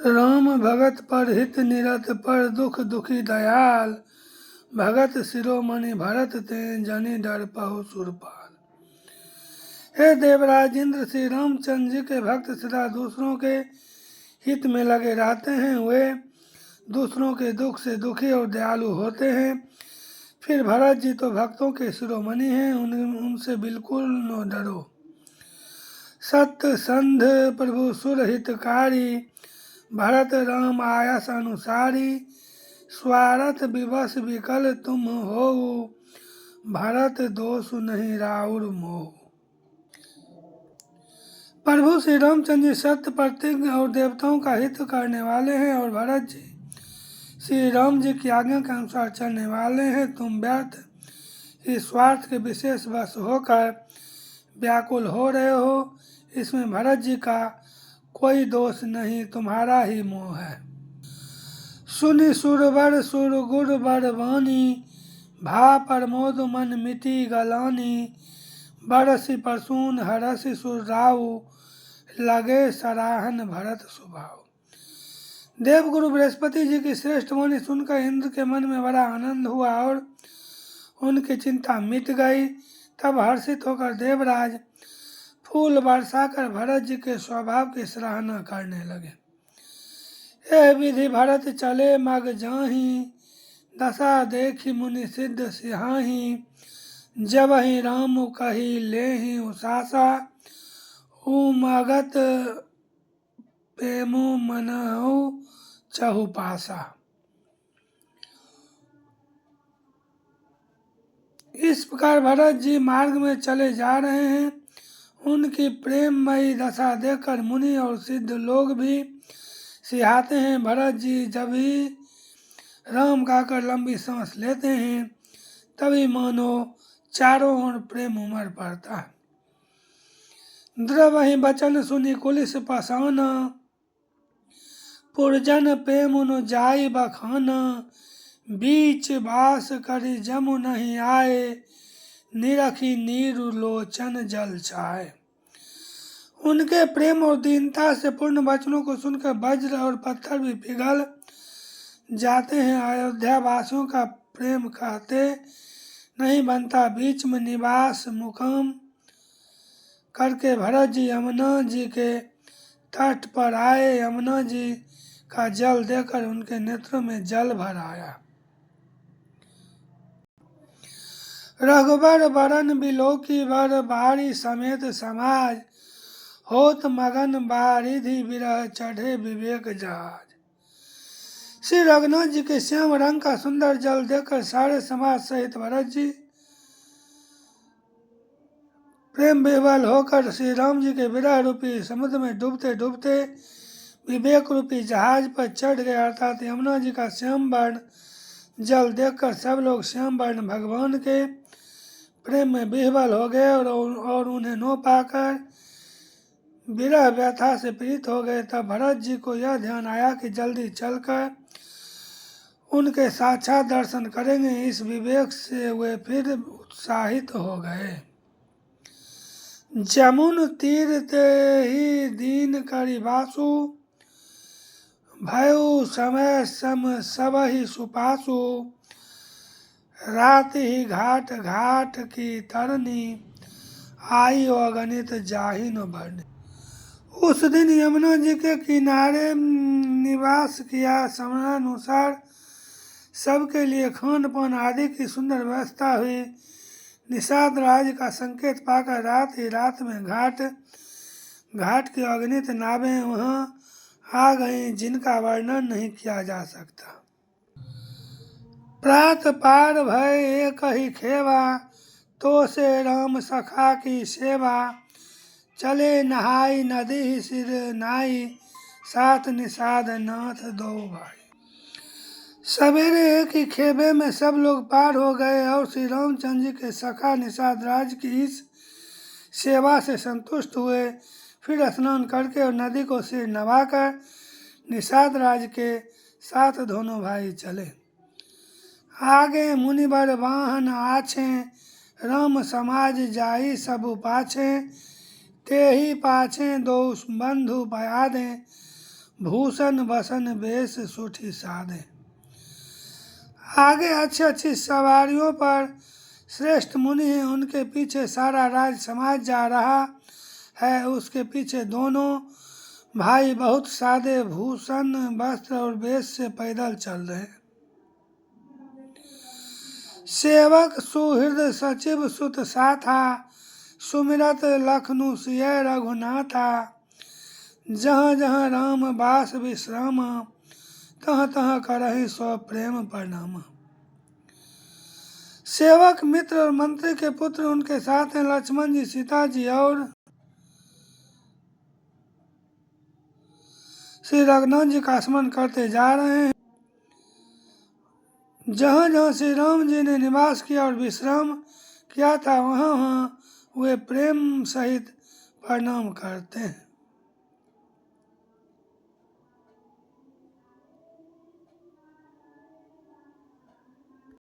राम भगत पर हित निरत पर दुख दुखी दयाल, भगत शिरोमणि भरत ते जनि डर पहु सुरपाल। हे देवराज इंद्र, श्री रामचंद्र जी के भक्त सदा दूसरों के हित में लगे रहते हैं। वे दूसरों के दुख से दुखी और दयालु होते हैं। फिर भरत जी तो भक्तों के शिरोमणि हैं, उनसे बिल्कुल न डरो। सत्य संध प्रभु सुर हितकारी, भरत राम आयस अनुसारी। स्वार्थ विवश विकल तुम हो, भरत दोष नहीं राउर मोह। प्रभु श्री रामचंद्र जी सत्य प्रतिज्ञ और देवताओं का हित करने वाले हैं और भरत जी श्री राम जी की आज्ञा के अनुसार चलने वाले हैं। तुम व्यर्थ इस स्वार्थ के विशेष वश होकर व्याकुल हो रहे हो। इसमें भरत जी का कोई दोष नहीं, तुम्हारा ही मोह है। सुनि सुरवर सुरगुर बर वाणी, भा प्रमोद मन मिटी गलानी। बरसि प्रसून हरसि सुरराउ, लगे सराहन भरत स्वभाव। देवगुरु बृहस्पति जी की श्रेष्ठ वाणी सुनकर इंद्र के मन में बड़ा आनंद हुआ और उनकी चिंता मिट गई। तब हर्षित होकर देवराज फूल बरसाकर भरत जी के स्वभाव की सराहना करने लगे। यह विधि भरत चले मग जाहि, दशा देखी मुनि सिद्ध सिहाहि। जब ही राम कही लेहि उसासा, उमगत प्रेमु मनहु चहुपासा। इस प्रकार भरत जी मार्ग में चले जा रहे हैं। उनकी प्रेममयी दशा देखकर मुनि और सिद्ध लोग भी सिहाते हैं। भरत जी जब ही राम गाकर लंबी सांस लेते हैं, तभी मानो चारों ओर प्रेम उमड़ पड़ता है। द्रवहि बचन सुनि कुलिस पसाना, पुरजन प्रेमुन जाई बखाना। बीच बास करि जमु नहीं आए, निरखी नीरु लोचन जल छाए। उनके प्रेम और दीनता से पूर्ण वचनों को सुनकर वज्र और पत्थर भी पिघल जाते हैं। अयोध्या वासियों का प्रेम कहते नहीं बनता। बीच में निवास मुकाम करके भरत जी यमुना जी के तट पर आए। यमुना जी का जल देकर उनके नेत्रों में जल भर आया। रघुबर बरन बिलोकी बर बारी समेत समाज, होत मगन बारिधि विरह चढ़े विवेक जहाज। श्री रघुनाथ जी के श्याम रंग का सुंदर जल देखकर सारे समाज सहित भरत जी प्रेम विह्वल होकर श्री राम जी के विरह रूपी समुद्र में डूबते डूबते विवेक रूपी जहाज पर चढ़ गए। अर्थात यमुना जी का श्याम वर्ण जल देखकर सब लोग श्याम वर्ण भगवान के प्रेम में विह्वल हो गए और उन्हें नो पाकर विरह व्यथा से पीड़ित हो गए। तब भरत जी को यह ध्यान आया कि जल्दी चलकर उनके साक्षात दर्शन करेंगे। इस विवेक से वे फिर उत्साहित हो गए। जमुन तीर ते ही दीन करि बासु, भयउ समय सम सबहि सुपासु। राति ही घाट घाट की तरनी, आई अगणित जाहि न बरनी। उस दिन यमुना जी के किनारे निवास किया। समयानुसार सबके लिए खान पान आदि की सुंदर व्यवस्था हुई। निषाद राज का संकेत पाकर रात ही रात में घाट घाट की अगणित नावें वहां आ गईं, जिनका वर्णन नहीं किया जा सकता। प्रात पार भय एक ही खेवा, तो से राम सखा की सेवा। चले नहाई नदी ही सिर नाई, साथ निषाद नाथ दो भाई। सवेरे एक ही खेबे में सब लोग पार हो गए और श्री रामचंद्र जी के सखा निषाद राज की इस सेवा से संतुष्ट हुए। फिर स्नान करके और नदी को सिर नवाकर निषाद राज के साथ दोनों भाई चले। आगे मुनिवर वाहन आछे, राम समाज जाई सब पाछे। ते ही पाछे दो बंधु बया दे, भूषण बसन बेश सूठी साधे। आगे अच्छी अच्छी सवारियों पर श्रेष्ठ मुनि हैं, उनके पीछे सारा राज समाज जा रहा है। उसके पीछे दोनों भाई बहुत सादे भूषण वस्त्र और वेश से पैदल चल रहे हैं। सेवक सुहृद सचिव सुत साथा, सुमिरत लखनु सिय रघुनाथा। जहाँ जहाँ राम बास विश्राम, तहाँ तहाँ करहि सो प्रेम प्रणाम। सेवक मित्र और मंत्री के पुत्र उनके साथ हैं, लक्ष्मण जी, सीता जी और श्री रघुनाथ जी का स्मरण करते जा रहे हैं। जहाँ जहाँ श्री राम जी ने निवास किया और विश्राम किया था, वहाँ वहाँ वे प्रेम सहित प्रणाम करते हैं।